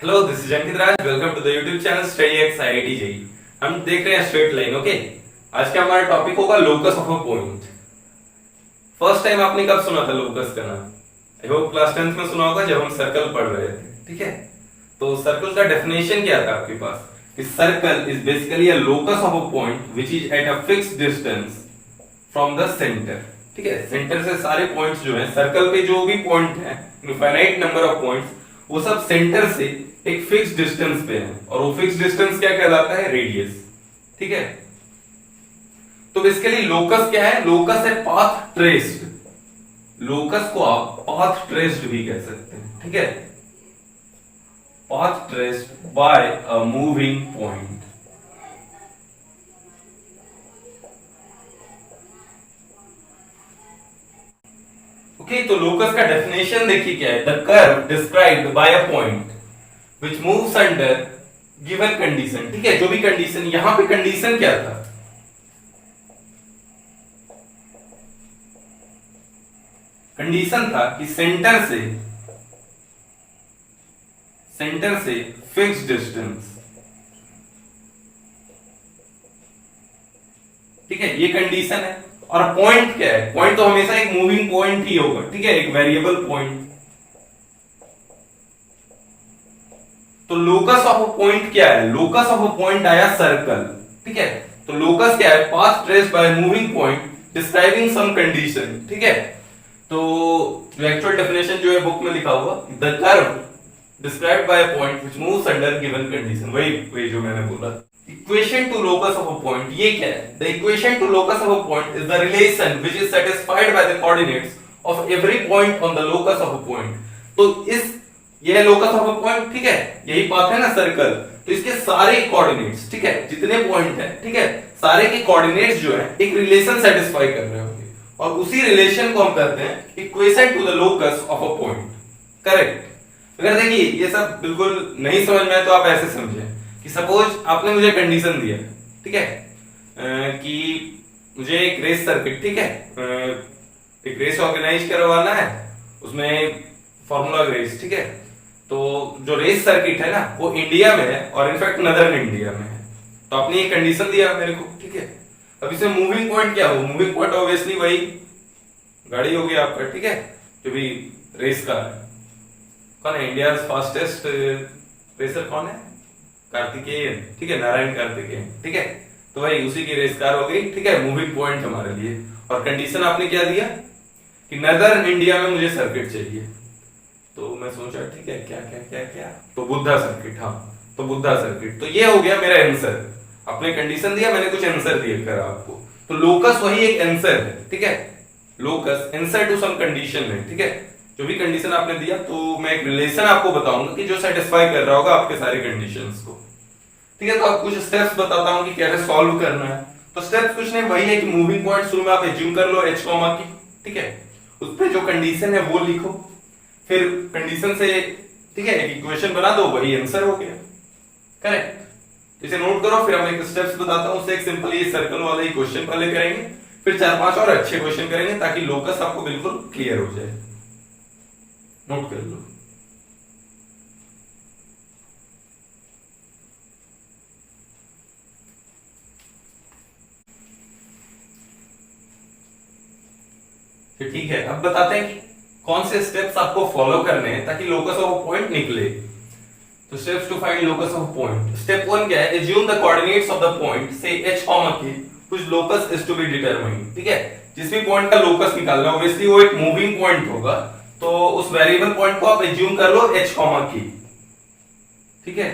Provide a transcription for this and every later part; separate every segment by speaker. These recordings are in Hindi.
Speaker 1: Hello, this is Ankit Raj. Welcome to the YouTube channel study X IIT JEE. हम देख रहे हैं स्ट्रेट लाइन। ओके, आज का हमारा टॉपिक होगा locus of a point. First time आपने कब सुना था लोकस का नाम? आई होप क्लास 10th में सुना होगा जब हम सर्कल पढ़ रहे थे। ठीक है, तो सर्कल का डेफिनेशन क्या था आपके पास कि circle is basically a locus of a point which is at a fixed distance from the centre. ठीक है, सेंटर से सारे पॉइंट्स जो हैं सर्कल पे, जो भी पॉइंट है, इनफाइनाइट नंबर ऑफ पॉइंट्स, वो सब सेंटर से एक फिक्स डिस्टेंस पे है। और वो फिक्स डिस्टेंस क्या कहलाता है? रेडियस। ठीक है, तो बेसिकली लोकस क्या है? लोकस है पाथ ट्रेस्ड। लोकस को आप पाथ ट्रेस्ड भी कह सकते हैं। ठीक है, path traced by a moving point. Okay, तो लोकस का डेफिनेशन देखिए क्या है। The curve described by a point which moves under given condition. ठीक है, जो भी कंडीशन, यहां पे कंडीशन क्या था? कंडीशन था कि सेंटर से फिक्स डिस्टेंस। ठीक है, ये कंडीशन है। और पॉइंट क्या है? पॉइंट तो हमेशा एक मूविंग पॉइंट ही होगा। ठीक है, एक वेरिएबल पॉइंट। तो लोकस ऑफ अ पॉइंट क्या है? लोकस ऑफ अ पॉइंट आया सर्कल। ठीक है, तो लोकस क्या है? Path traced by moving point describing some condition. ठीक है, तो जो एक्चुअल डेफिनेशन जो है बुक में लिखा हुआ, the curve described by a point which moves under given condition, वही वही जो मैंने बोला। Equation two locus of a point ये क्या है? The equation two locus of a point is the relation which is satisfied by the coordinates of every point on the locus of a point. तो इस ये है लोकस ऑफ अ पॉइंट। ठीक है, यही पाथ है ना सर्कल। तो इसके सारे कोऑर्डिनेट्स, ठीक है, जितने पॉइंट है, ठीक है, सारे के कोऑर्डिनेट्स जो है एक रिलेशन सेटिस्फाई कर रहे होंगे। और उसी रिलेशन को हम कहते हैं equation two the locus of a point. Correct. अगर देखिए ये सब बिल्कुल नहीं समझ में आए तो आप ऐसे समझे कि सपोज आपने मुझे कंडीशन दिया, ठीक है, कि मुझे एक रेस सर्किट, ठीक है, एक रेस ऑर्गेनाइज करवाना है, उसमें फॉर्मूला रेस। ठीक है, तो जो रेस सर्किट है ना वो इंडिया में है और इनफैक्ट नदर्न इंडिया में है। तो आपने ये कंडीशन दिया मेरे को। ठीक है, अब इसे मूविंग पॉइंट क्या हो? मूविंग पॉइंट ऑब्वियसली वही गाड़ी होगी आपका। ठीक है, जो भी रेस का है। कौन है इंडिया फास्टेस्ट रेसर? कौन है? कार्तिकेयन। ठीक है, नारायण कार्तिकेयन। ठीक है, तो भाई उसी की रेस कार हो गई। ठीक है, मूविंग पॉइंट हमारे लिए। और कंडीशन आपने क्या दिया कि नदर्न इंडिया में मुझे सर्किट चाहिए। तो मैं सोचा ठीक है, क्या क्या क्या क्या, तो बुद्धा सर्किट। हाँ, तो बुद्धा सर्किट। तो ये हो गया मेरा आंसर। आपने कंडीशन दिया, मैंने कुछ आंसर दिया कर आपको। तो लोकस वही एक आंसर है। ठीक है, locus answer to some condition है। ठीक है, जो भी कंडीशन आपने दिया, तो मैं एक रिलेशन आपको बताऊंगा कि जो सेटिस्फाई कर रहा होगा आपके सारे कंडीशंस को। ठीक है, तो आप कुछ स्टेप्स बताता हूं कि कैसे सॉल्व करना है। तो स्टेप्स कुछ नहीं, वही है कि मूविंग पॉइंट शुरू में आप एज्यूम कर लो एच कॉमा की। ठीक है, उस पे जो कंडीशन है वो लिखो, फिर कंडीशन से, ठीक है, एक इक्वेशन बना दो, वही आंसर हो गया। करेक्ट। इसे नोट करो, फिर हम एक स्टेप्स बताता हूं। उससे एक सिंपल ये सर्कल वाला ही क्वेश्चन पहले करेंगे, फिर 4-5 और अच्छे क्वेश्चन करेंगे ताकि लोकस आपको बिल्कुल क्लियर हो जाए। नोट कर लो। फिर ठीक है, अब बताते हैं कि कौन से स्टेप्स आपको फॉलो करने हैं ताकि लोकस ऑफ पॉइंट निकले। तो steps to find locus of point. Step 1 क्या है? Assume the coordinates of the point से h comma k which locus is to be determined. ठीक है, जिस भी पॉइंट का लोकस निकालना है ऑब्वियसली वो एक मूविंग पॉइंट होगा, तो उस वेरिएबल पॉइंट को आप एज्यूम कर लो h कॉमा k। ठीक है,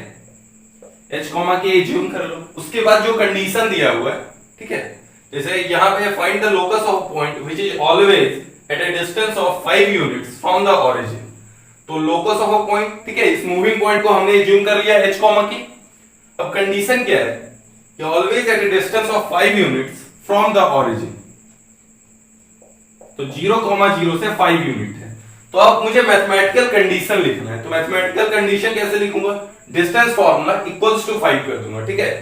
Speaker 1: h कॉमा k एज्यूम कर लो। उसके बाद जो कंडीशन दिया हुआ है, ठीक है, जैसे यहां पे find the locus of point which is always at a distance of 5 units from the origin. तो लोकस ऑफ अ पॉइंट, ठीक है, इस मूविंग पॉइंट को हमने एज्यूम कर लिया h कॉमा की। अब कंडीशन क्या है? कि always at a distance of 5 units from the origin. तो 0,0 से 5 यूनिट है। तो अब मुझे मैथमेटिकल कंडीशन लिखना है। तो मैथमेटिकल कंडीशन कैसे लिखूंगा? डिस्टेंस फॉर्मूला इक्वल्स टू 5 कर दूंगा। ठीक है,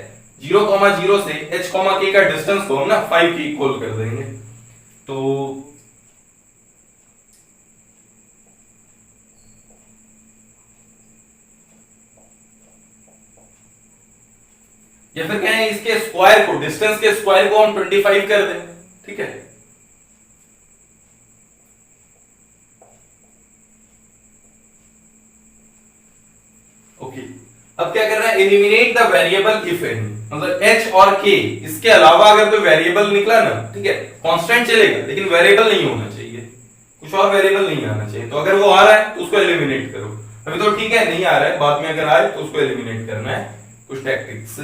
Speaker 1: 0,0 से h k का डिस्टेंस को हम ना 5 के इक्वल कर देंगे। तो या फिर कहें इसके स्क्वायर को, डिस्टेंस के स्क्वायर को हम 25 कर दें, ठीक है। ओके, अब क्या करना है, eliminate the variable if any, मतलब h और k इसके अलावा अगर कोई वेरिएबल निकला ना, ठीक है, कांस्टेंट चलेगा लेकिन वेरिएबल नहीं होना चाहिए, कुछ और वेरिएबल नहीं आना चाहिए। तो अगर वो आ रहा है तो उसको एलिमिनेट करो, अभी तो ठीक है नहीं आ रहा है, बाद में अगर आए तो उसको एलिमिनेट करना है, कुछ टैक्टिक्स।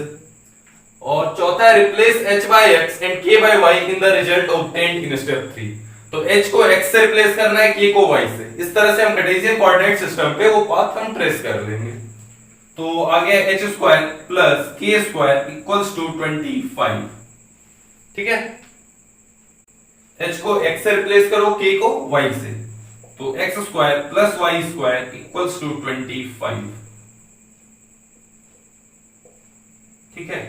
Speaker 1: और चौथा है replace h by x and k by y in the result obtained in step 3। तो h को x से रिप्लेस करना है, k को y से, इस तरह से हम कार्टेशियन कोऑर्डिनेट सिस्टम पे वो पाथ हम ट्रेस कर लेंगे। तो आ गया h square plus k square equals to 25, ठीक है। h को x से रिप्लेस करो, k को y से, तो x square plus y square equals to 25, ठीक है।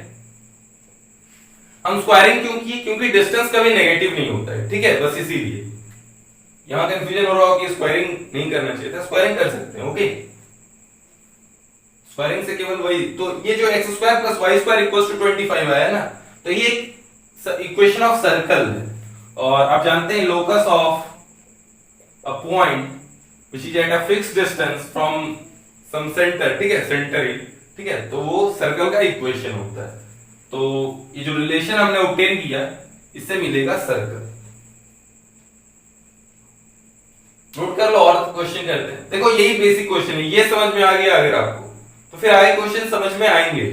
Speaker 1: हम स्क्वायरिंग क्यों की, क्योंकि डिस्टेंस कभी नेगेटिव नहीं होता है, ठीक है, बस इसीलिए। यहां कंफ्यूजन हो रहा हो कि स्क्वायरिंग नहीं करना चाहिए था, स्क्वायरिंग कर सकते हैं, ओके। स्क्वायरिंग से केवल वही, तो ये जो x square plus y square equals to 25 आया ना, तो ये इक्वेशन ऑफ सर्कल है। और आप जानते हैं locus of a point which is at a fixed distance from some centre, ठीक है, सेंटर, ठीक है, तो वो सर्कल का इक्वेशन होता है। तो ये जो रिलेशन हमने ऑब्टेन किया इससे मिलेगा सर्कल। नोट कर लो और क्वेश्चन करते हैं। देखो यही बेसिक क्वेश्चन है, ये समझ में आ गया अगर आपको तो फिर आगे क्वेश्चन समझ में आएंगे।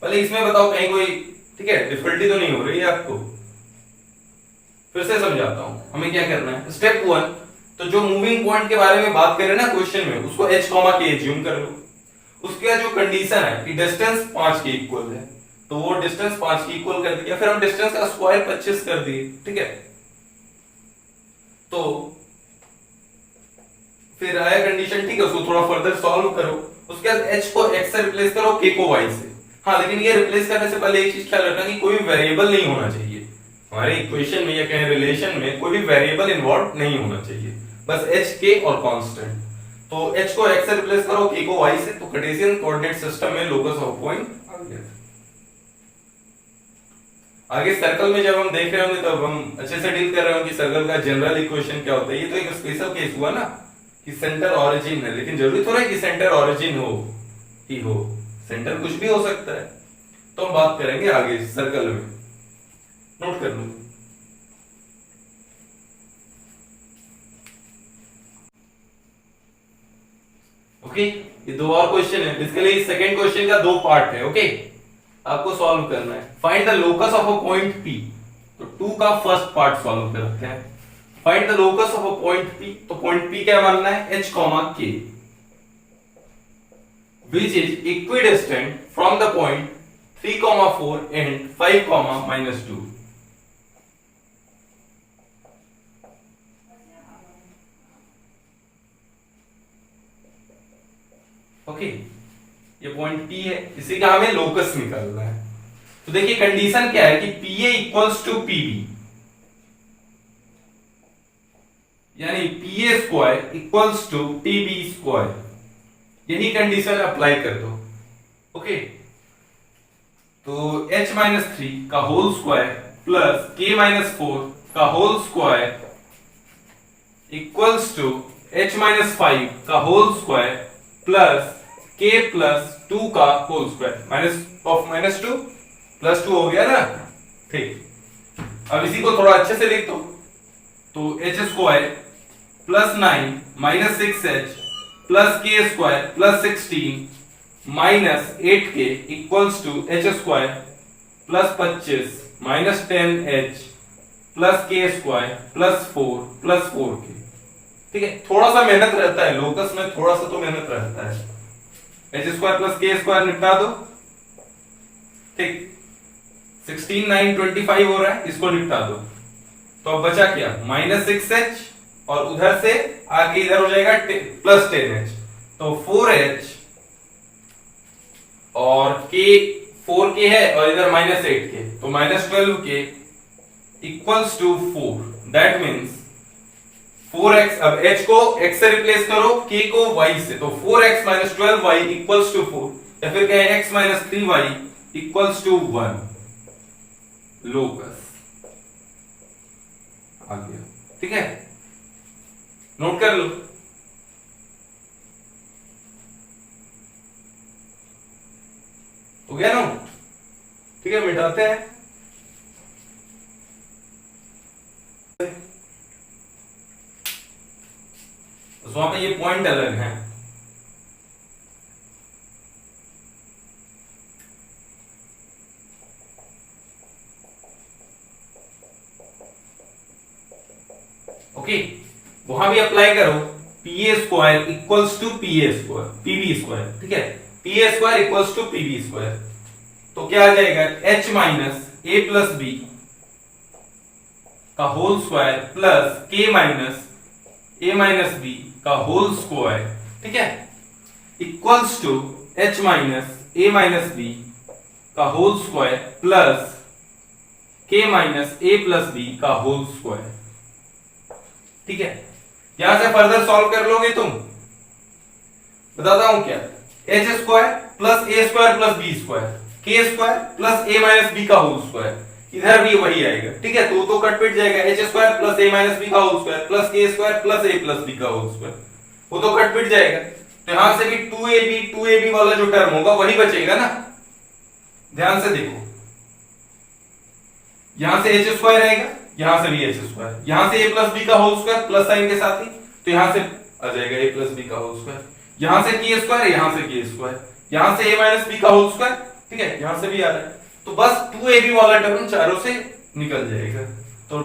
Speaker 1: पहले इसमें बताओ कहीं कोई, ठीक है, डिफिकल्टी तो नहीं हो रही है आपको? फिर से समझाता हूं हमें क्या करना है। स्टेप 1, तो जो मूविंग पॉइंट के बारे में बात करें ना क्वेश्चन में, उसको h, k एज्यूम कर लो। उसका जो कंडीशन है कि डिस्टेंस 5 के इक्वल है, तो वो डिस्टेंस 5 के इक्वल कर दिया, फिर हम डिस्टेंस का स्क्वायर 25 कर दिए, ठीक है। तो फिर आया कंडीशन, ठीक है, उसको थोड़ा फर्दर सॉल्व करो। उसके बाद h को x से रिप्लेस करो, k को y से। हाँ, लेकिन ये रिप्लेस करने से पहले एक चीज ख्याल रखना कि कोई वेरिएबल नहीं होना चाहिए हमारे इक्वेशन में या कहीं रिलेशन में, कोई भी वेरिएबल इन्वॉल्व नहीं होना चाहिए, बस h, k और कांस्टेंट। तो h को x से रिप्लेस करो, k को y से, तो कार्टेशियन कोऑर्डिनेट सिस्टम में लोकस ऑफ पॉइंट आ गया। आगे सर्कल में जब हम देख रहे होंगे तब हम अच्छे से डील कर रहे होंगे कि सर्कल का जनरल इक्वेशन क्या होता है। ये तो एक स्पेशल केस हुआ ना कि सेंटर ऑरिजिन है, लेकिन जरूरी थोड़ा है कि सेंटर ऑरिजिन हो, सेंटर कुछ भी हो सकता है। तो हम बात करेंगे आगे सर्कल में, नोट कर लो। ओके, ये दो और क्वेश्चन है, बेसिकली सेकंड क्वेश्चन का दो पार्ट है, ओके। आपको सॉल्व करना है, find the locus of a point P। तो 2 का फर्स्ट पार्ट सॉल्व करते हैं। Find the locus of a point P, तो पॉइंट P क्या मानना है, h, k, which is equidistant from the point 3, 4 and 5, -2। Okay, ये पॉइंट P है, इसी का हमें लोकस निकालना है। तो देखिए कंडीशन क्या है कि PA इक्वल्स टू PB, यानी PA square equals to PB square, यही कंडीशन अप्लाई कर दो, ओके। तो h-3 का होल स्क्वायर प्लस k-4 का whole square equals to h-5 का whole square plus k plus 2 का होल स्क्वायर, -2 +2 हो गया ना, ठीक। अब इसी को थोड़ा अच्छे से लिख दो। तो h square plus 9 -6h plus k square plus 16 minus 8k equals to h square plus 25 minus 10h plus k square plus 4 plus 4k, ठीक है। थोड़ा सा मेहनत रहता है लोकस में, थोड़ा सा तो मेहनत रहता है। h square plus k square निपटा दो, ठीक। 16 9 25 हो रहा है, इसको निपटा दो। तो अब बचा क्या, -6h और उधर से आके इधर हो जाएगा प्लस 10h, तो 4h और k 4k है और इधर -8k, तो -12k equals to 4। That means 4x, अब h को x से रिप्लेस करो, k को y से, तो 4x -12y इक्वल्स टू 4, या फिर कहें x -3y equals to 1 locus आ गया। ठीक है, नोट कर लो। हो गया नोट? ठीक है, मिटाते हैं। तो वहां पे ये पॉइंट अलग है। ओके, वहां भी अप्लाई करो। P A square equals to P A square PB square. ठीक है, P A square equals to PB square. तो क्या आ जाएगा, एच माइनस ए प्लस बी का whole square plus K minus ए माइनस बी का होल स्क्वायर। ठीक है, equals to H minus A minus B का whole square plus K minus ए प्लस बी का होल स्क्वायर। ठीक है, यहां से फर्दर सॉल्व कर लोगे तुम। बताता हूं क्या, एच स्क्वायर प्लस ए square plus B square, K square plus ए माइनस बी का होल स्क्वायर, इधर भी वही आएगा। ठीक है, तो कट पिट जाएगा, एच स्क्वायर प्लस ए माइनस बी का whole square plus k square plus ए प्लस बी का होल स्क्वायर, वो तो कट पिट जाएगा। तो यहां से भी 2ab वाला जो टर्म होगा वही बचेगा ना। ध्यान से देखो, यहां से एच स्क्वायर आएगा, यहां से भी एच स्क्वायर, यहां से ए प्लस बी का होल स्क्वायर प्लस साइन के साथ ही, तो यहां से आ जाएगा ए प्लस बी का होल स्क्वायर, यहां से के स्क्वायर, यहां से के स्क्वायर, यहां से ए माइनस बी का होल स्क्वायर। ठीक है, यहां से भी आ रहा है, तो बस 2ab वाला टर्म चारों से निकल जाएगा। तो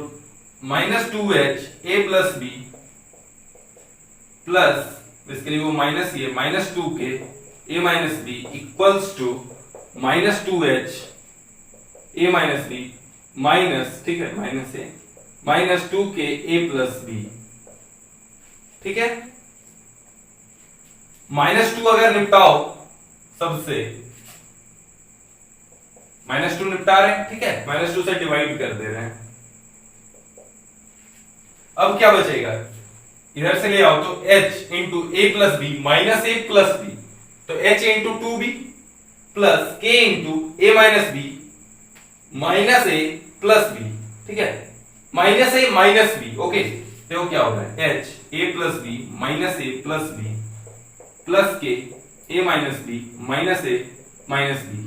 Speaker 1: minus 2h A plus B plus, इसके लिए वो माइनस ये minus 2k A minus B equals to minus 2h A minus B minus, ठीक है, minus A minus 2k A plus B. ठीक है, माइनस 2 अगर निपटाओ सबसे, माइनस 2 निपटा रहे हैं। ठीक है, माइनस 2 से डिवाइड कर दे रहे हैं। अब क्या बचेगा, इधर से ले आओ, तो h into a plus B minus A plus b, तो h into 2b plus k into a minus B minus A plus B. ठीक है, माइनस ए माइनस बी। ओके, देखो क्या हो रहा है, h a plus B minus A plus B plus k a minus B minus A minus b,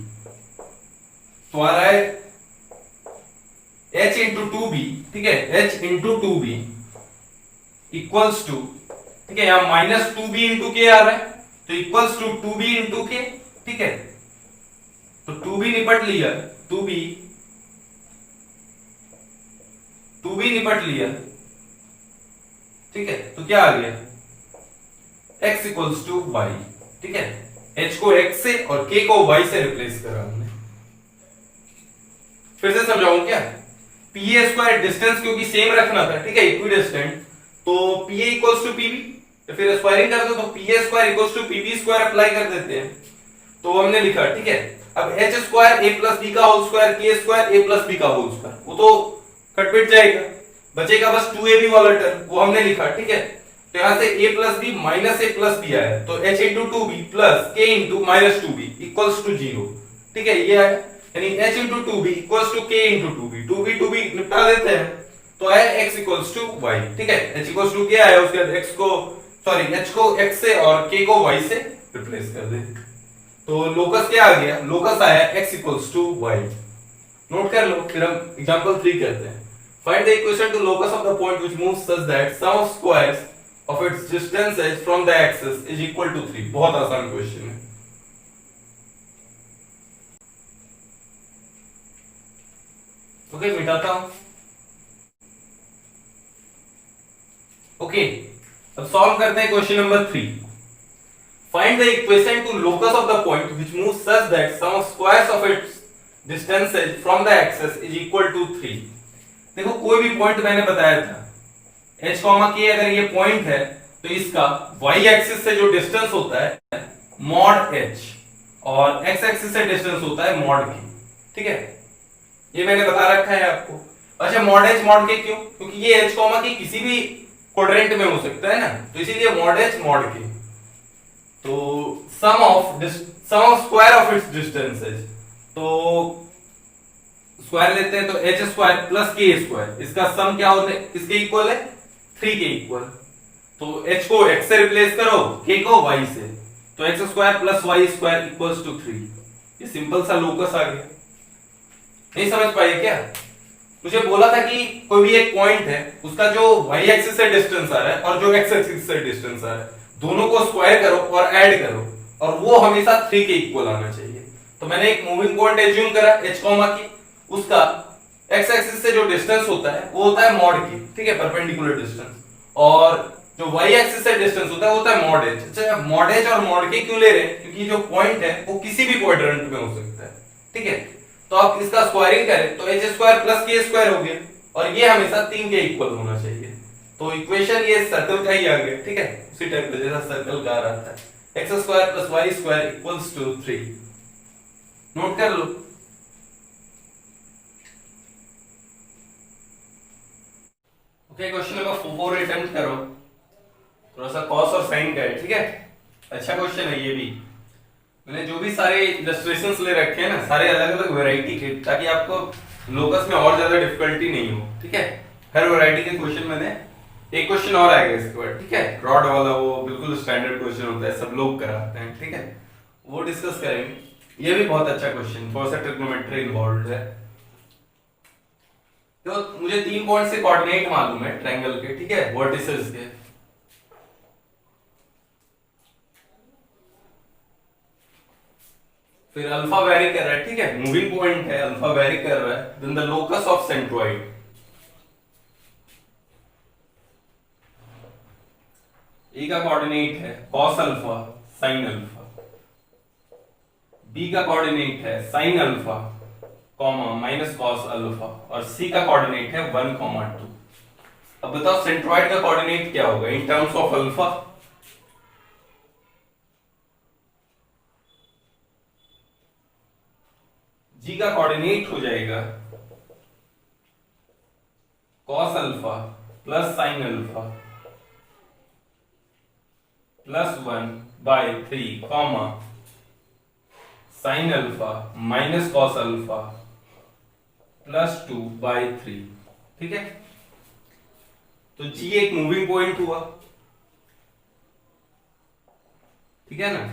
Speaker 1: तो आ रहा है h इंटू 2b। ठीक है, h into 2b equals to, ठीक है, यहां माइनस 2b इंटू के आ रहा है, तो इक्वल्स टू 2b इंटू के। ठीक है, तो 2b निपट लिया, 2b निपट लिया। ठीक है, तो क्या आ गया, x इक्वल्स टू y। ठीक है, h को x से और k को y से रिप्लेस करा हमने। फिर से समझाऊं क्या, पी ए स्क्वायर डिस्टेंस क्योंकि सेम रखना था, ठीक है, इक्विडिस्टेंट, तो P A equals to PB, तो फिर स्क्वायरिंग कर दो, तो P A square equals to PB square apply कर देते हैं, तो हमने लिखा। ठीक है, अब H square A plus B का whole square, K square A plus B का होल स्क्वायर, वो तो कटपिट जाएगा, बचेगा बस 2ab वाला टर्म, वो हमने लिखा। ठीक है, तो यहां से a plus B minus A plus B आया, तो h into 2b plus k into minus 2b equals to 0। ठीक है, ये आया, यानी h into 2b equals to k into 2b, 2b निपटा देते हैं, तो आया x इक्वल्स टू y। ठीक है, h इक्वल्स टू k आया, उसके बाद x को, सॉरी, h को x से और k को y से रिप्लेस कर दे, तो लोकस क्या आ गया, लोकस आया x equals to y। Note कर लो, फिर हम एग्जांपल 3 करते हैं। Find the equation to locus of the point which moves such that sum of squares of its distances from the axis is equal to 3। बहुत आसान क्वेश्चन है। ओके, मिटाता हूं। ओके, अब सॉल्व करते हैं question number 3। Find the equation to locus of the point which moves such that sum of squares of its distances from the axis is equal to 3। देखो, कोई भी पॉइंट मैंने बताया था, h, k अगर ये पॉइंट है, तो इसका y एक्सिस से जो डिस्टेंस होता है मॉड h, और x एक्सिस से डिस्टेंस होता है मॉड k। ठीक है, ये मैंने बता रखा है आपको। अच्छा, मॉड h मॉड k क्यों, क्योंकि ये h, k किसी भी क्वाड्रेंट में हो सकता है ना, तो इसीलिए मॉड h मॉड k। तो sum of square of its distances, तो स्क्वायर लेते हैं तो h square plus k square, इसका सम क्या होता है, किसके इक्वल है, 3 के इक्वल। तो h को x से रिप्लेस करो, k को y से, तो x square plus Y square equals to 3। ये सिंपल सा लोकस आ गया। नहीं समझ पाए क्या? मुझे बोला था कि कोई भी एक पॉइंट है, उसका जो y एक्सिस से डिस्टेंस आ रहा है और जो x एक्सिस से डिस्टेंस आ रहा है, दोनों को स्क्वायर करो और ऐड करो, और वो हमेशा 3 के इक्वल आना चाहिए। तो मैंने एक मूविंग पॉइंट एज्यूम करा h कॉमा की, उसका x एक्सिस से जो डिस्टेंस होता है वो होता है मॉड k, ठीक है, परपेंडिकुलर डिस्टेंस, और जो y एक्सिस से डिस्टेंस होता है वो होता है मॉड h। अच्छा, मॉड h और मॉड k क्यों ले रहे हैं? क्योंकि जो पॉइंट है वो किसी भी क्वाड्रेंट में हो सकता है, ठीक है। तो आप इसका स्क्वायरिंग करें तो h square plus k square हो गया, और ये हमेशा 3 के इक्वल होना चाहिए। तो इक्वेशन ये सर्कल का ही आ गया, ठीक है, उसी टाइप का जैसा सर्कल का आ रहा था, x square plus y square equals to 3। Note कर लो। ओके, क्वेश्चन नंबर 4 अटेम्प्ट करो। थोड़ा सा कॉस और साइन का है, ठीक है, अच्छा क्वेश्चन है ये भी। मैंने जो भी सारे इलस्ट्रेशंस ले रखे हैं ना, सारे अलग अलग वैरायटी के, ताकि आपको लोकस में और ज्यादा डिफिकल्टी नहीं हो, ठीक है। हर वैरायटी के क्वेश्चन मैंने, एक क्वेश्चन और आएगा इसके बाद, ठीक है, रॉड वाला, वो बिल्कुल स्टैंडर्ड क्वेश्चन होता है, सब लोग कराते हैं, ठीक है, वो डिस्कस करेंगे। ये भी बहुत अच्छा क्वेश्चन, थोड़ा सा ट्रिग्नोमेट्री इन्वॉल्व है। तो मुझे 3 पॉइंट से कोऑर्डिनेट मालूम है ट्रायंगल के, ठीक है, वर्टिसेस के। फिर अल्फा वेरी कर रहा है, ठीक है, मूविंग पॉइंट है, अल्फा वेरी कर रहा है, then the locus of centroid. A का कोऑर्डिनेट है cos alpha sin alpha, B का कोऑर्डिनेट है sin alpha comma minus cos alpha, और सी का कोऑर्डिनेट है 1, 2। अब बताओ सेंट्रोइड का कोऑर्डिनेट क्या होगा इन टर्म्स ऑफ अल्फा? जी का कोऑर्डिनेट हो जाएगा cos alpha plus sin alpha plus 1/3 comma sin alpha minus cos alpha plus 2/3, ठीक है। तो जी एक मूविंग पॉइंट हुआ, ठीक है ना।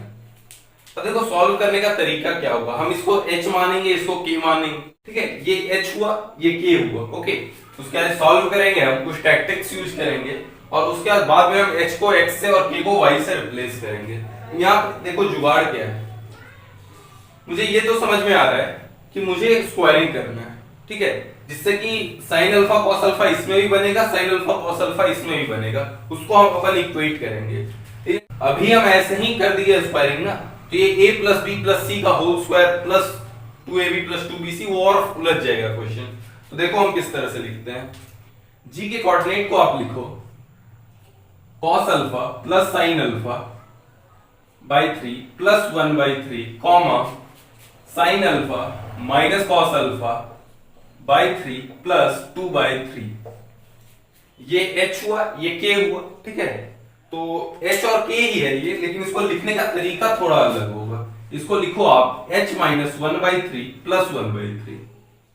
Speaker 1: तो देखो सॉल्व करने का तरीका क्या होगा, हम इसको h मानेंगे, इसको k मानेंगे, ठीक है, ये h हुआ, ये k हुआ, ओके। उसके बाद सॉल्व करेंगे, हम कुछ टैक्टिक्स यूज करेंगे, और उसके बाद में हम h को x से और k को y से रिप्लेस करेंगे। यहाँ देखो जुगाड़ क्या है, मुझे ये तो समझ में आ रहा है कि मुझे स्क्वायरिंग करना है, ठीक है, जिससे कि sin अल्फा cos अल्फा इसमें भी बनेगा, sin अल्फा cos अल्फा इसमें भी बनेगा, उसको हम अपन इक्वेट करेंगे। अभी हम ऐसे ही कर दिए स्क्वायरिंग ना, तो ये a प्लस बी प्लस सी का whole square plus 2ab plus 2bc, वो और उलझ जाएगा क्वेश्चन। तो देखो हम किस तरह से लिखते हैं, g के कोऑर्डिनेट को आप लिखो cos alpha plus sin alpha by 3 plus 1/3 comma sin alpha minus cos alpha by 3 plus 2/3। ये h हुआ, ये k हुआ, ठीक है। तो h और k ही है ये, लेकिन इसको लिखने का तरीका थोड़ा अलग होगा। इसको लिखो आप h माइनस 1/3 प्लस 1/3।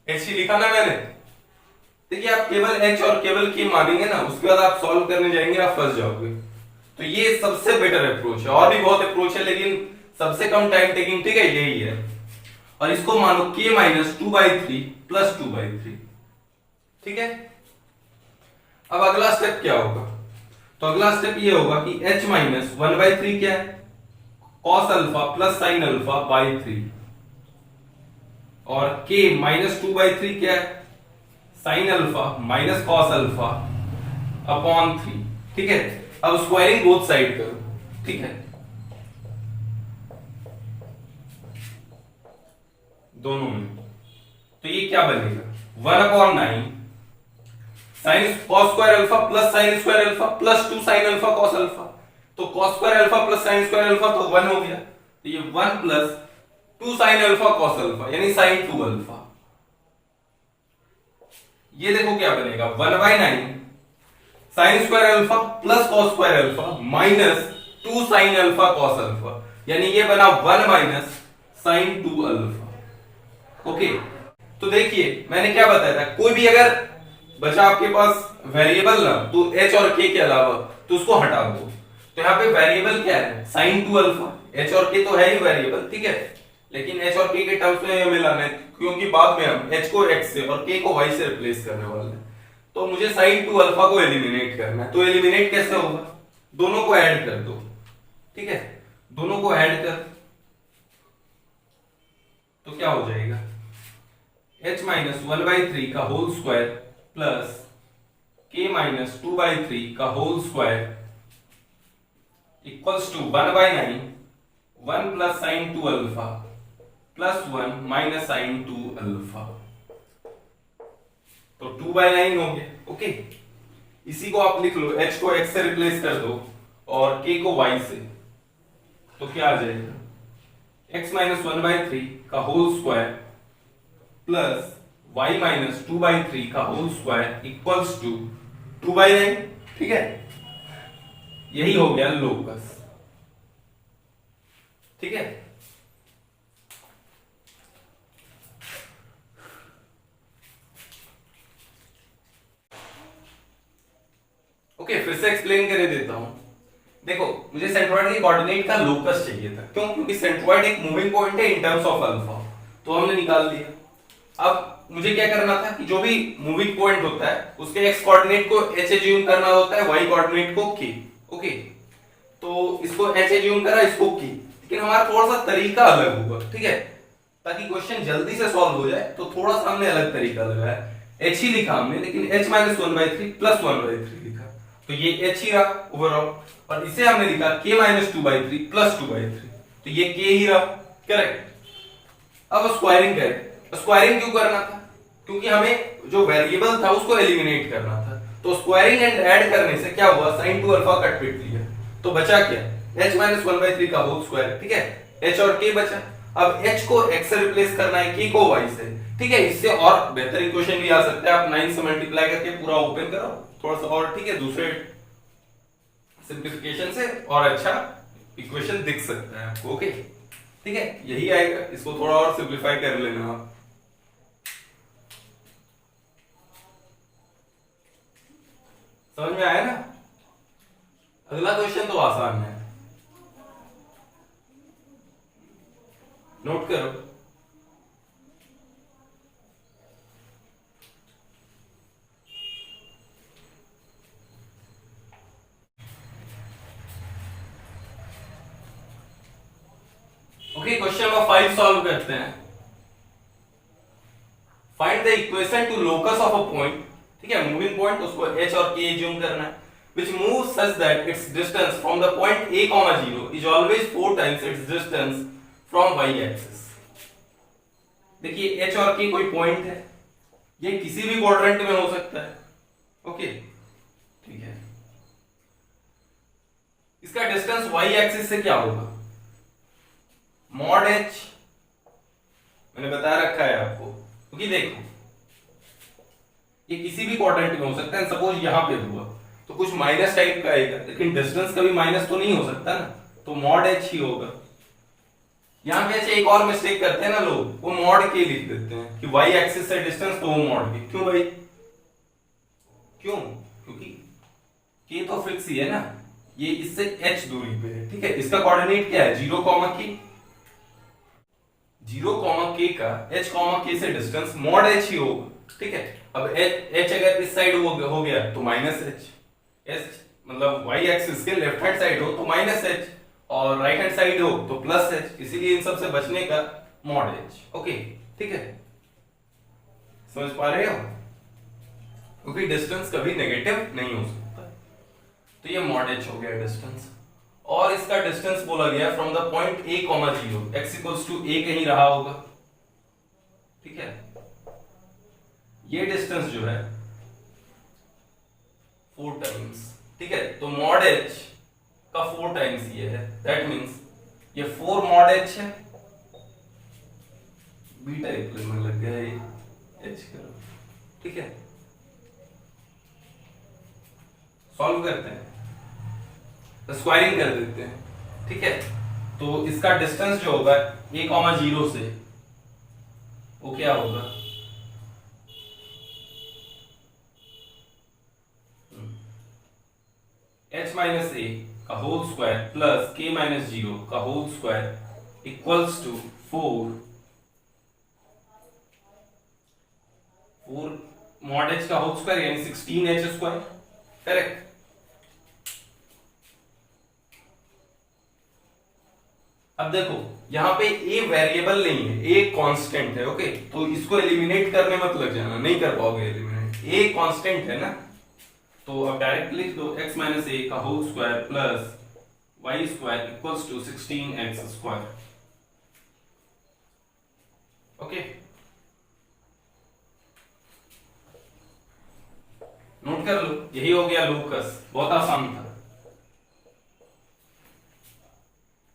Speaker 1: h ही लिखा ना मैंने। देखिए आप केवल h और केवल k मानेंगे ना, उसके बाद आप सॉल्व करने जाएंगे, आप फंस जाओगे। तो ये सबसे बेटर अप्रोच है, और भी बहुत अप्रोच है, लेकिन सबसे कम टाइम टेकिंग, ठीक है, यही है। और इसको मानो k माइनस 2/3 प्लस 2/3, ठीक है। अब अगला स्टेप क्या होगा, तो अगला स्टेप ये होगा कि h माइनस 1/3 क्या है, cos alpha plus sin alpha by 3, और k माइनस 2/3 क्या है, sin alpha minus cos alpha upon 3, ठीक है। अब स्क्वायरिंग बोथ साइड करो, ठीक है, दोनों में। तो ये क्या बनेगा 1/9 sin cos square alpha plus sin square alpha plus 2 sin alpha cos alpha. तो cos square alpha plus sin square alpha तो 1 हो गया, तो ये 1 plus 2 sin alpha cos alpha यानी sin 2 अल्फा। ये देखो क्या बनेगा 1/9 sin square alpha plus cos square alpha minus 2 sin alpha cos alpha, यानी ये बना 1 माइनस sin 2 अल्फा। ओके, तो देखिए मैंने क्या बताया था, कोई भी अगर बचा आपके पास वेरिएबल ना, तो h और k के अलावा, तो उसको हटा दो। तो यहाँ पे वेरिएबल क्या है, साइन 2 अल्फा, h और k तो है ही वेरिएबल, ठीक है, लेकिन h और k के टर्म्स में हमें लाना है, क्योंकि बाद में हम h को x से और k को y से रिप्लेस करने वाले हैं। तो मुझे साइन 2 अल्फा को एलिमिनेट करना है। तो एलिमिनेट कैसे होगा, दोनों को ऐड कर दो, ठीक है, दोनों को ऐड कर, तो क्या हो जाएगा, h माइनस 1/3 का whole square plus k minus 2/3 का whole square equals to 1/9, 1 plus sine 2 alpha plus 1 minus sine 2 alpha, तो 2/9 हो गया। ओके, इसी को आप लिख लो, h को x से रिप्लेस कर दो और k को y से, तो क्या आ जाएगा, x माइनस 1/3 का whole square plus y minus 2/3 का होल स्क्वायर इक्वल्स टू 2/9, ठीक है, यही हो गया लोकस, ठीक है। ओके, फिर से एक्सप्लेन कर देता हूं। देखो, मुझे सेंट्रोइड के कोऑर्डिनेट का लोकस चाहिए था, क्यों, क्योंकि सेंट्रोइड एक मूविंग पॉइंट है इन टर्म्स ऑफ अल्फा, तो हमने निकाल लिया। अब मुझे क्या करना था कि जो भी मूविंग पॉइंट होता है उसके एक्स कोऑर्डिनेट को h एज्यूम करना होता है, y कोऑर्डिनेट को k। ओके, तो इसको h एज्यूम करा, इसको k, लेकिन हमारा थोड़ा सा तरीका अलग होगा, ठीक है, ताकि क्वेश्चन जल्दी से सॉल्व हो जाए, तो थोड़ा सा हमने अलग तरीका लगाया। h ही लिखा हमने, लेकिन h माइनस 1/3 प्लस 1/3 लिखा, तो ये h ही रहा ओवरऑल, और इसे हमने लिखा k माइनस 2/3 प्लस 2/3, तो ये k ही रहा, करेक्ट। अब स्क्वायरिंग करें, स्क्वायरिंग क्यों करना था, क्योंकि हमें जो वेरिएबल था उसको एलिमिनेट करना था, तो स्क्वायरिंग एंड ऐड करने से क्या हुआ, साइन 2 अल्फा कट पिट लिया, तो बचा क्या, h माइनस 1/3 का होल स्क्वायर, ठीक है, h और k बचा। अब h को x से रिप्लेस करना है, k को y से, ठीक है, इससे और बेहतर इक्वेशन भी आ सकता है, आप 9 से मल्टीप्लाई करके पूरा ओपन करो थोड़ा सा और, ठीक है, दूसरे सिंप्लीफिकेशन से और अच्छा इक्वेशन दिख सकता है आपको। ओके, ठीक है, यही आएगा, इसको थोड़ा और सिंप्लीफाई कर लेना आप। समझ में आया ना, अगला क्वेश्चन तो आसान है, नोट करो। ओके, क्वेश्चन नंबर 5 सॉल्व करते हैं। Find the equation two locus of a point, ठीक है, मूविंग पॉइंट, उसको h और k एज्यूम करना है, which moves such that its distance from the point a, 0 is always 4 times its distance from y axis। देखिए h और k कोई पॉइंट है, ये किसी भी क्वाड्रेंट में हो सकता है, ओके, ठीक है, इसका डिस्टेंस y एक्सिस से क्या होगा, मॉड h, मैंने बता रखा है आपको, क्योंकि देखो ये किसी भी क्वाड्रेंट में हो सकता है, सपोज यहां पे हुआ तो कुछ माइनस टाइप का आएगा, लेकिन डिस्टेंस कभी माइनस तो नहीं हो सकता ना, तो मॉड h ही होगा। यहां पे एक और मिस्टेक करते हैं ना लोग, वो मॉड k लिख देते हैं कि y एक्सिस से डिस्टेंस, तो वो मॉड k, क्यों भाई, क्यों, क्योंकि k तो फिक्स ही है ना, ये इससे h दूरी पे है, ठीक है, इसका कोऑर्डिनेट क्या है, 0, k, 0, k का h, k से डिस्टेंस मॉड h ही होगा, ठीक है। अब h अगर इस साइड हो गया तो माइनस h मतलब y एक्सिस के लेफ्ट हैंड साइड हो तो माइनस h, और राइट हैंड साइड हो तो प्लस h, इसीलिए इन सब से बचने का मॉड h। ओके, ठीक है, समझ पा रहे हो, क्योंकि डिस्टेंस कभी नेगेटिव नहीं हो सकता, तो ये मॉड h हो गया डिस्टेंस, और इसका डिस्टेंस बोला गया from the point a, 0, x equals to a कहीं रहा होगा, ठीक है, ये डिस्टेंस जो है 4 टाइम्स, ठीक है, तो मॉड h का 4 टाइम्स ये है, दैट मींस ये 4 मॉड h है, बीटा इक्वल में लग गया ये h करो, ठीक है, सॉल्व करते हैं, तो स्क्वायरिंग कर देते हैं, ठीक है, तो इसका डिस्टेंस जो होगा a, 0 से वो क्या होगा, h माइनस ए का whole square plus k minus 0 का whole square equals to 4 mod h का होल स्क्वायर यानी 16h स्क्वायर। करेक्ट। अब देखो यहाँ पे a वेरिएबल नहीं है, a कांस्टेंट है। ओके, तो इसको एलिमिनेट करने मत लग जाना, नहीं कर पाओगे एलिमिनेट, a कांस्टेंट है ना। तो अब डायरेक्ट लिख दो x माइनस ए का whole square plus Y square equals to 16x square. Okay, note कर लो, यही हो गया लोकस। बहुत आसान था,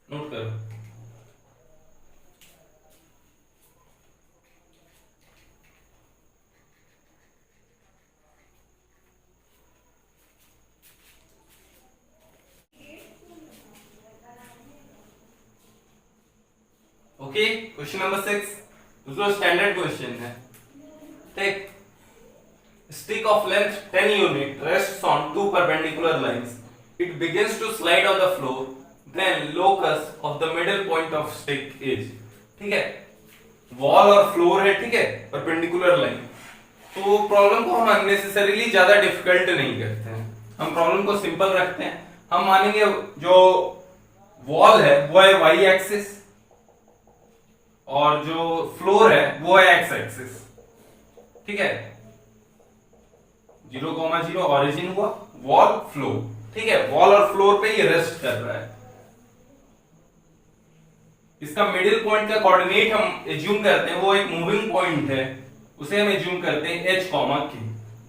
Speaker 1: नोट करो। ओके, क्वेश्चन नंबर 6 दूसरा स्टैंडर्ड क्वेश्चन है। Take stick of length 10 unit rests on two perpendicular lines. It begins to slide on the floor. Then locus of the middle point of stick is, ठीक है, वॉल और फ्लोर है, ठीक है, परपेंडिकुलर लाइन। तो प्रॉब्लम को हम अननेसेसरीली ज्यादा डिफिकल्ट नहीं करते हैं, हम प्रॉब्लम को सिंपल रखते हैं। हम मानेंगे जो वॉल है वो है वाई एक्सिस और जो फ्लोर है वो है एक्स एक्सिस, ठीक है। 0,0 ऑरिजिन हुआ, वॉल फ्लो, ठीक है, वॉल और फ्लोर पे ये रेस्ट कर रहा है। इसका मिडिल पॉइंट का कोऑर्डिनेट हम एज्यूम करते हैं वो एक मूविंग पॉइंट है, उसे हम एज्यूम करते हैं h, k।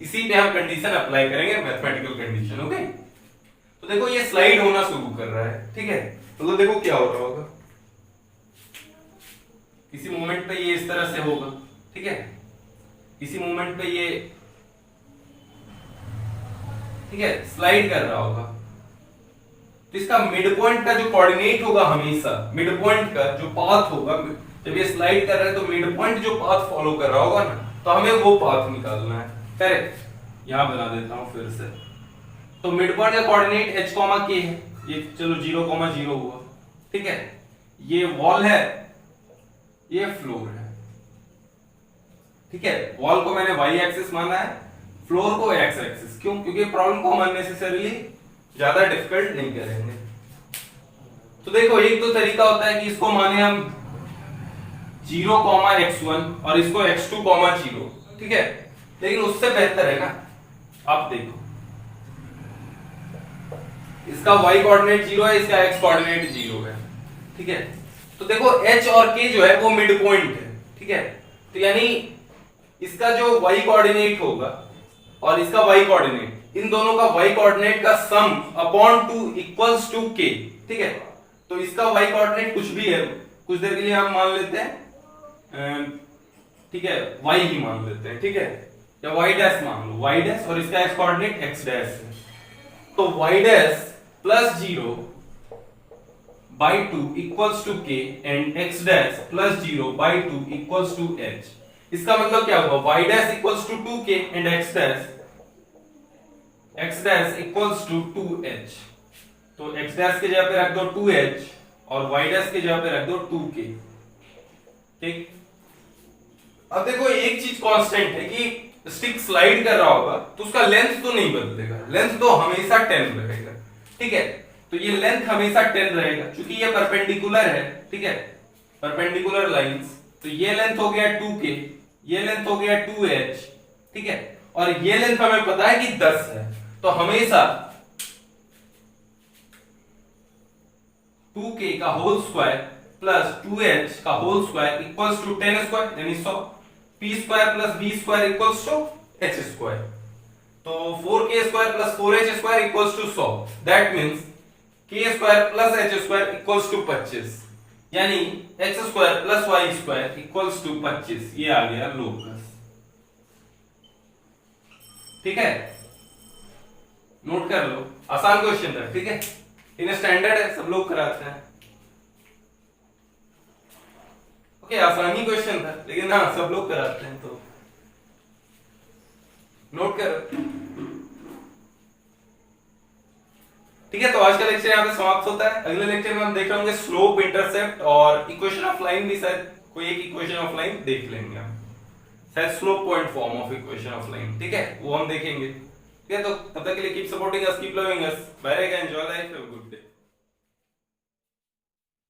Speaker 1: इसी पे हम कंडीशन अप्लाई करेंगे, मैथमेटिकल कंडीशन। ओके, तो देखो ये स्लाइड होना शुरू कर रहा है, ठीक है। तो देखो क्या हो रहा होगा, किसी मोमेंट पे ये इस तरह से होगा, ठीक है, किसी मोमेंट पे ये, ठीक है, स्लाइड कर रहा होगा। तो इसका मिड पॉइंट का जो कोऑर्डिनेट होगा, हमेशा मिड पॉइंट का जो पाथ होगा, जब ये स्लाइड कर रहा है तो मिड पॉइंट जो पाथ फॉलो कर रहा होगा ना, तो हमें वो पाथ निकालना है। करेक्ट, यहां बना देता हूं फिर से। तो मिड पॉइंट का कोऑर्डिनेट h, k है, ये चलो 0,0 हुआ, ठीक है। ये वॉल है, ये फ्लोर है, ठीक है। वॉल को मैंने y एक्सिस माना है, फ्लोर को x एक्सिस। क्यों? क्योंकि प्रॉब्लम को हम अननेसेसरीली ज्यादा डिफिकल्ट नहीं करेंगे। तो देखो एक तो तरीका होता है कि इसको माने हम 0,x1 और इसको x2, 0, ठीक है। लेकिन उससे बेहतर है ना, आप देखो इसका y कोऑर्डिनेट 0 है, इसका x कोऑर्डिनेट 0 है, ठीक है। तो देखो h और k जो है वो मिड पॉइंट है, ठीक है। तो यानी इसका जो y कोऑर्डिनेट होगा और इसका y कोऑर्डिनेट, इन दोनों का y कोऑर्डिनेट का sum upon 2 equals to k, ठीक है। तो इसका y कोऑर्डिनेट कुछ भी है, कुछ देर के लिए हम मान लेते हैं, ठीक है, y ही मान लेते हैं, ठीक है, या y डैश मान लो, y डैश, और इसका x कोऑर्डिनेट x डैश है। तो y dash plus 0 by 2 equals to k and x dash plus 0 by 2 equals to h। इसका मतलब क्या होगा, y dash equals to 2k and x dash equals to 2h। तो x dash के जगह पे रख दो 2h और y dash के जगह पे रख दो 2k, ठीक। अब देखो एक चीज कांस्टेंट है कि स्टिक स्लाइड कर रहा होगा तो उसका लेंथ तो नहीं बदलेगा, लेंथ तो हमेशा 10 रहेगा, ठीक है। तो ये लेंथ हमेशा 10 रहेगा क्योंकि ये परपेंडिकुलर है, ठीक है, परपेंडिकुलर लाइंस। तो ये लेंथ हो गया 2k, ये लेंथ हो गया 2h, ठीक है, और ये लेंथ हमें पता है कि 10 है। तो हमेशा 2k का होल स्क्वायर प्लस 2h का whole square equals to 10 square यानी 100, p square plus b square equals to h square. तो 4k square plus 4h square equals to 100, that means k square plus h square equals to 25, यानी x square plus y square equals to 25। ये आ गया लोकस, ठीक है, नोट कर लो, आसान क्वेश्चन था, ठीक है, इन स्टैंडर्ड है, सब लोग कराते हैं। ओके। ये आसानी क्वेश्चन था, लेकिन हाँ सब लोग कराते हैं, तो नोट करो। ठीक है, तो आज का लेक्चर यहाँ पे समाप्त होता है। अगले लेक्चर में हम देख होंगे स्लोप, इंटरसेप्ट और इक्वेशन ऑफ लाइन भी, शायद कोई एक इक्वेशन ऑफ लाइन देख लेंगे हम, शायद slope point form of equation of line. ठीक है, वो हम देखेंगे। ठीक है, तो तब तक के लिए keep supporting us, keep loving us, bye, enjoy life, have a good day.